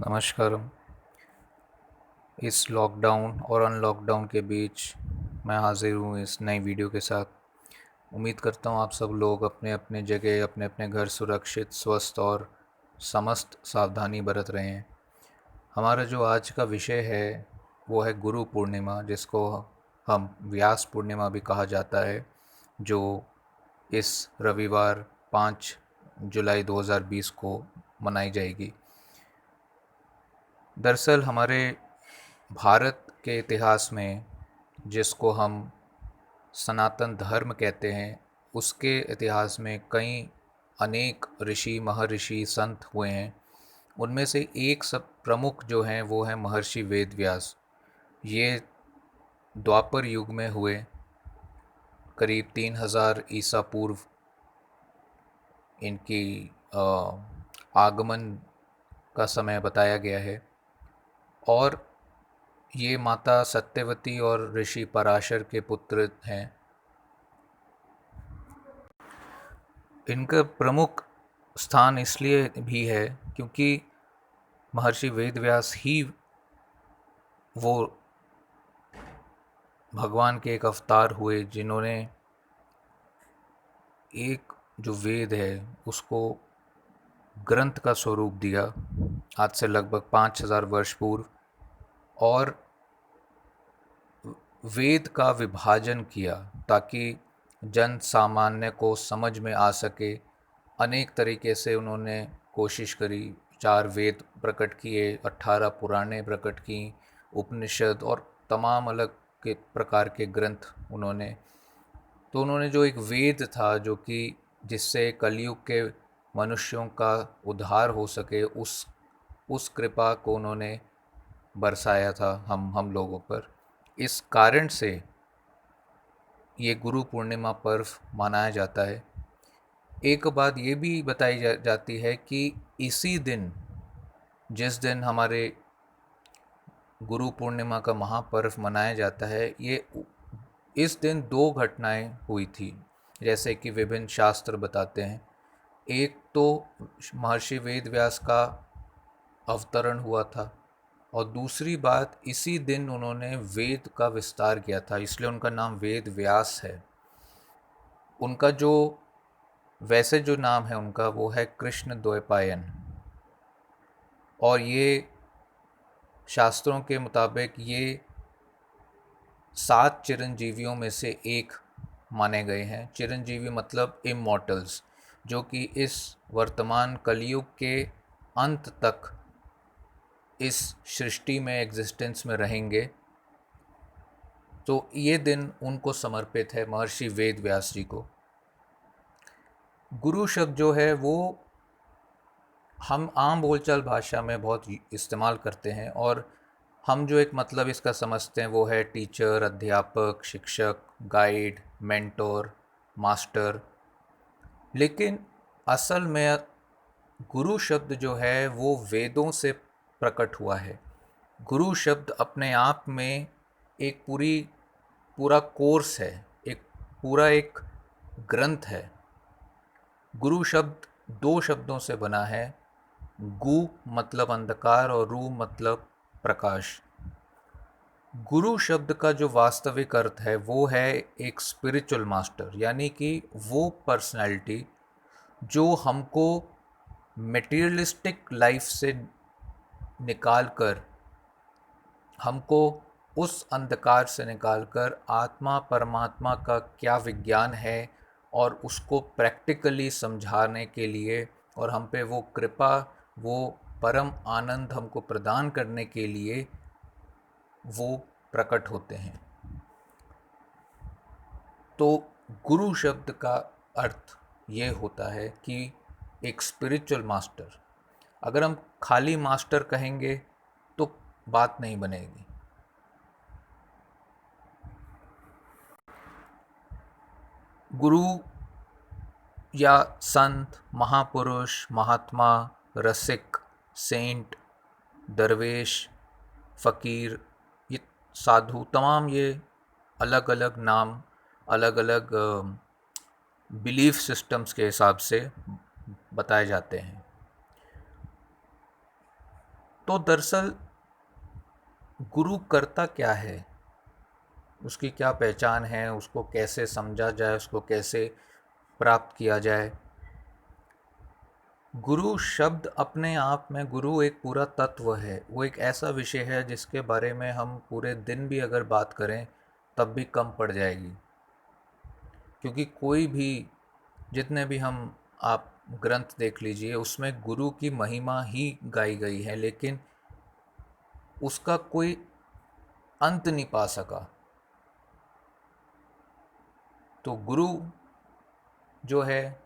नमस्कार। इस लॉकडाउन और अनलॉकडाउन के बीच मैं हाजिर हूँ इस नई वीडियो के साथ। उम्मीद करता हूँ आप सब लोग अपने अपने जगह अपने अपने घर सुरक्षित स्वस्थ और समस्त सावधानी बरत रहे हैं। हमारा जो आज का विषय है वो है गुरु पूर्णिमा, जिसको हम व्यास पूर्णिमा भी कहा जाता है, जो इस रविवार 5 जुलाई 2020 को मनाई जाएगी। दरअसल हमारे भारत के इतिहास में, जिसको हम सनातन धर्म कहते हैं, उसके इतिहास में कई अनेक ऋषि महर्षि संत हुए हैं। उनमें से एक सब प्रमुख जो हैं वो हैं महर्षि वेद व्यास। ये द्वापर युग में हुए, करीब 3000 ईसा पूर्व इनकी आगमन का समय बताया गया है। और ये माता सत्यवती और ऋषि पराशर के पुत्र हैं। इनका प्रमुख स्थान इसलिए भी है क्योंकि महर्षि वेदव्यास ही वो भगवान के एक अवतार हुए जिन्होंने एक जो वेद है उसको ग्रंथ का स्वरूप दिया, आज से लगभग 5000 वर्ष पूर्व। और वेद का विभाजन किया ताकि जन सामान्य को समझ में आ सके। अनेक तरीके से उन्होंने कोशिश करी। 4 वेद प्रकट किए, 18 पुराणे प्रकट की, उपनिषद और तमाम अलग के प्रकार के ग्रंथ उन्होंने। तो उन्होंने जो एक वेद था जो कि जिससे कलयुग के मनुष्यों का उद्धार हो सके, उस कृपा को उन्होंने बरसाया था हम लोगों पर। इस कारण से ये गुरु पूर्णिमा पर्व मनाया जाता है। एक बात ये भी बताई जाती है कि इसी दिन, जिस दिन हमारे गुरु पूर्णिमा का महापर्व मनाया जाता है, ये इस दिन 2 घटनाएं हुई थी, जैसे कि विभिन्न शास्त्र बताते हैं। एक तो महर्षि वेद व्यास का अवतरण हुआ था, और दूसरी बात, इसी दिन उन्होंने वेद का विस्तार किया था, इसलिए उनका नाम वेद व्यास है। उनका जो वैसे जो नाम है उनका वो है कृष्ण द्वैपायन। और ये शास्त्रों के मुताबिक ये 7 चिरंजीवियों में से एक माने गए हैं। चिरंजीवी मतलब इमॉर्टल्स, जो कि इस वर्तमान कलयुग के अंत तक इस सृष्टि में एग्जिस्टेंस में रहेंगे। तो ये दिन उनको समर्पित है, महर्षि वेद व्यास जी को। गुरु शब्द जो है वो हम आम बोलचाल भाषा में बहुत इस्तेमाल करते हैं, और हम जो एक मतलब इसका समझते हैं वो है टीचर, अध्यापक, शिक्षक, गाइड, मेंटोर, मास्टर। लेकिन असल में गुरु शब्द जो है वो वेदों से प्रकट हुआ है। गुरु शब्द अपने आप में एक पूरा कोर्स है, एक पूरा एक ग्रंथ है। गुरु शब्द 2 शब्दों से बना है। गु मतलब अंधकार और रू मतलब प्रकाश। गुरु शब्द का जो वास्तविक अर्थ है वो है एक स्पिरिचुअल मास्टर, यानी कि वो पर्सनैलिटी जो हमको मटेरियलिस्टिक लाइफ से निकाल कर, हमको उस अंधकार से निकालकर आत्मा परमात्मा का क्या विज्ञान है और उसको प्रैक्टिकली समझाने के लिए, और हम पे वो कृपा, वो परम आनंद हमको प्रदान करने के लिए वो प्रकट होते हैं। तो गुरु शब्द का अर्थ ये होता है कि एक स्पिरिचुअल मास्टर। अगर हम खाली मास्टर कहेंगे तो बात नहीं बनेगी। गुरु या संत, महापुरुष, महात्मा, रसिक, सेंट, दरवेश, फ़कीर, ये साधु, तमाम ये अलग अलग नाम, अलग अलग बिलीफ सिस्टम्स के हिसाब से बताए जाते हैं। तो दरअसल गुरु करता क्या है, उसकी क्या पहचान है, उसको कैसे समझा जाए, उसको कैसे प्राप्त किया जाए। गुरु शब्द अपने आप में, गुरु एक पूरा तत्व है, वो एक ऐसा विषय है जिसके बारे में हम पूरे दिन भी अगर बात करें तब भी कम पड़ जाएगी। क्योंकि कोई भी, जितने भी हम आप ग्रंथ देख लीजिए, उसमें गुरु की महिमा ही गाई गई है, लेकिन उसका कोई अंत नहीं पा सका। तो गुरु जो है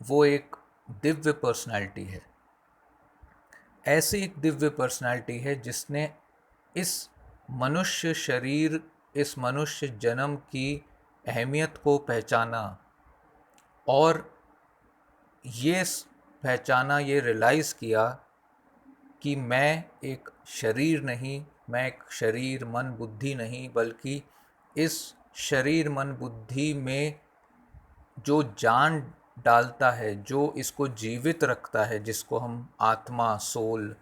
वो एक दिव्य पर्सनालिटी है। ऐसी एक दिव्य पर्सनालिटी है जिसने इस मनुष्य शरीर, इस मनुष्य जन्म की अहमियत को पहचाना और ये पहचाना, ये रियलाइज़ किया कि मैं एक शरीर नहीं, मैं एक शरीर मन बुद्धि नहीं, बल्कि इस शरीर मन बुद्धि में जो जान डालता है, जो इसको जीवित रखता है, जिसको हम आत्मा, सोल,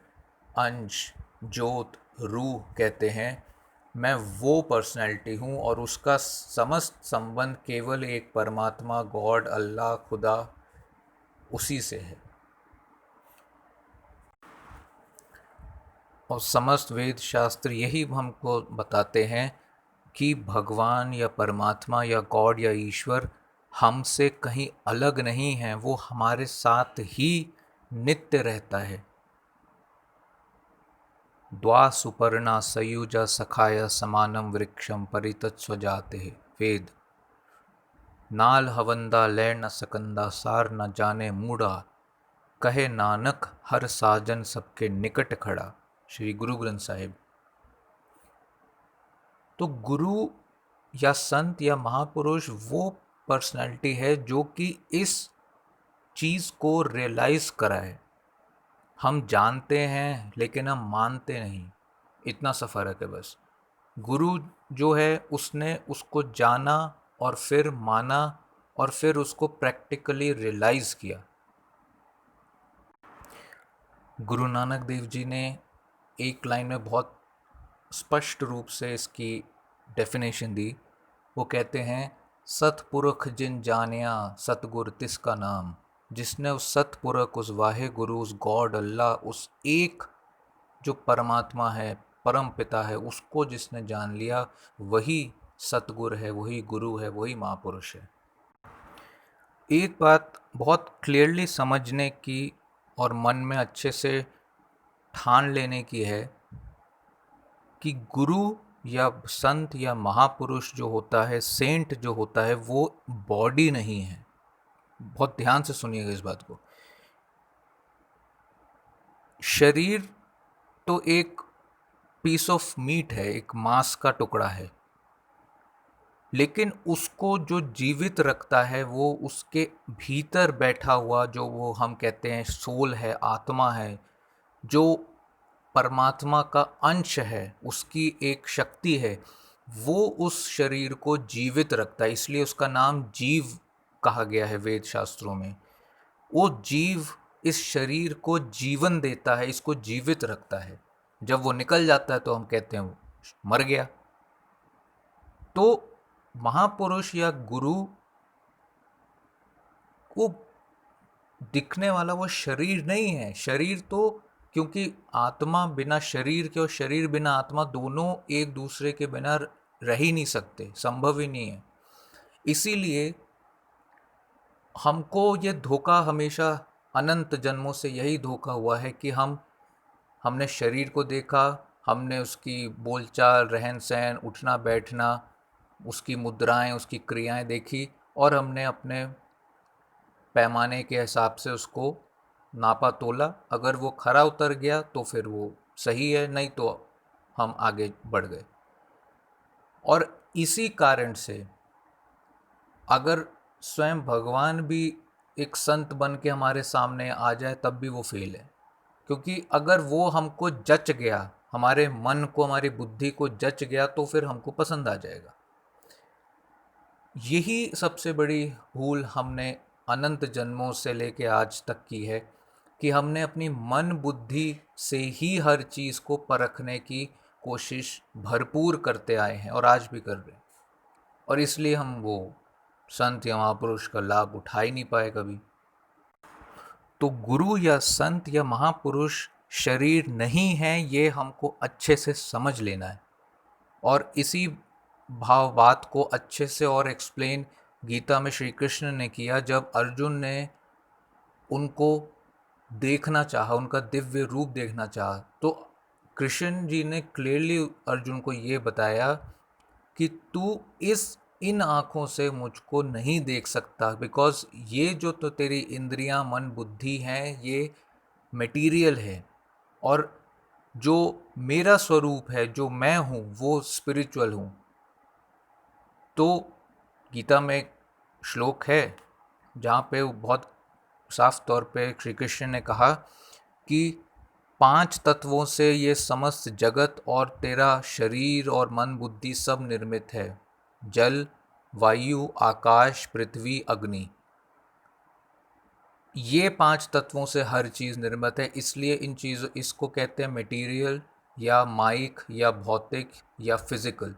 अंश, ज्योत, रूह कहते हैं, मैं वो पर्सनैलिटी हूँ और उसका समस्त संबंध केवल एक परमात्मा, गॉड, अल्लाह, खुदा, उसी से है। और समस्त वेद शास्त्र यही हमको बताते हैं कि भगवान या परमात्मा या गॉड या ईश्वर हमसे कहीं अलग नहीं है, वो हमारे साथ ही नित्य रहता है। द्वा सुपर्णा सयुजा सखाया समानम वृक्षम परितत्स्वजाते, वेद। नाल हवंदा लय न सकंदा सार न जाने मूढ़ा, कहे नानक हर साजन सबके निकट खड़ा, श्री गुरु ग्रंथ साहिब। तो गुरु या संत या महापुरुष वो पर्सनालिटी है जो कि इस चीज़ को रियलाइज़ कराए। हम जानते हैं लेकिन हम मानते नहीं, इतना सा फ़र्क है बस। गुरु जो है उसने उसको जाना और फिर माना और फिर उसको प्रैक्टिकली रियलाइज़ किया। गुरु नानक देव जी ने एक लाइन में बहुत स्पष्ट रूप से इसकी डेफिनेशन दी। वो कहते हैं, सतपुरख जिन जानिया सतगुर तिसका नाम। जिसने उस सतपुरख, उस वाहे गुरु, उस गॉड अल्लाह, उस एक जो परमात्मा है, परम पिता है, उसको जिसने जान लिया, वही सतगुर है, वही गुरु है, वही महापुरुष है। एक बात बहुत क्लियरली समझने की और मन में अच्छे से ठान लेने की है कि गुरु या संत या महापुरुष जो होता है, सेंट जो होता है, वो बॉडी नहीं है। बहुत ध्यान से सुनिएगा इस बात को। शरीर तो एक पीस ऑफ मीट है, एक मांस का टुकड़ा है, लेकिन उसको जो जीवित रखता है वो उसके भीतर बैठा हुआ जो वो हम कहते हैं सोल है, आत्मा है, जो परमात्मा का अंश है, उसकी एक शक्ति है, वो उस शरीर को जीवित रखता है। इसलिए उसका नाम जीव कहा गया है वेद शास्त्रों में। वो जीव इस शरीर को जीवन देता है, इसको जीवित रखता है। जब वो निकल जाता है तो हम कहते हैं वो मर गया। तो महापुरुष या गुरु को दिखने वाला वो शरीर नहीं है। शरीर तो, क्योंकि आत्मा बिना शरीर के और शरीर बिना आत्मा दोनों एक दूसरे के बिना रह ही नहीं सकते, संभव ही नहीं है। इसीलिए हमको ये धोखा हमेशा अनंत जन्मों से यही धोखा हुआ है कि हमने शरीर को देखा, हमने उसकी बोलचाल, रहन सहन, उठना बैठना, उसकी मुद्राएं, उसकी क्रियाएं देखी और हमने अपने पैमाने के हिसाब से उसको नापा तोला। अगर वो खरा उतर गया तो फिर वो सही है, नहीं तो हम आगे बढ़ गए। और इसी कारण से अगर स्वयं भगवान भी एक संत बन के हमारे सामने आ जाए तब भी वो फेल है। क्योंकि अगर वो हमको जच गया, हमारे मन को, हमारी बुद्धि को जच गया, तो फिर हमको पसंद आ जाएगा। यही सबसे बड़ी भूल हमने अनंत जन्मों से लेके आज तक की है कि हमने अपनी मन बुद्धि से ही हर चीज़ को परखने की कोशिश भरपूर करते आए हैं और आज भी कर रहे हैं, और इसलिए हम वो संत या महापुरुष का लाभ उठा ही नहीं पाए कभी। तो गुरु या संत या महापुरुष शरीर नहीं है, ये हमको अच्छे से समझ लेना है। और इसी बात को अच्छे से और एक्सप्लेन गीता में श्री कृष्ण ने किया, जब अर्जुन ने उनको देखना चाहा, उनका दिव्य रूप देखना चाहा, तो कृष्ण जी ने क्लियरली अर्जुन को ये बताया कि तू इन आँखों से मुझको नहीं देख सकता, बिकॉज ये जो तो तेरी इंद्रियां, मन, बुद्धि हैं, ये मटेरियल है, और जो मेरा स्वरूप है, जो मैं हूँ, वो स्पिरिचुअल हूँ। तो गीता में एक श्लोक है जहाँ पे बहुत साफ तौर पे श्री कृष्ण ने कहा कि 5 तत्वों से ये समस्त जगत और तेरा शरीर और मन बुद्धि सब निर्मित है। जल, वायु, आकाश, पृथ्वी, अग्नि, ये 5 तत्वों से हर चीज़ निर्मित है। इसलिए इन चीज़ों, इसको कहते हैं मटेरियल या माइक या भौतिक या फिजिकल।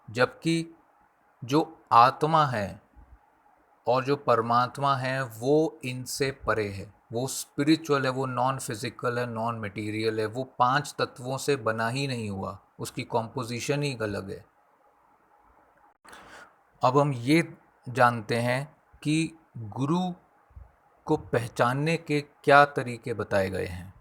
जबकि जो आत्मा है और जो परमात्मा है वो इनसे परे है, वो स्पिरिचुअल है, वो नॉन फिजिकल है, नॉन मटेरियल है, वो 5 तत्वों से बना ही नहीं हुआ, उसकी कॉम्पोजिशन ही अलग है। अब हम ये जानते हैं कि गुरु को पहचानने के क्या तरीके बताए गए हैं।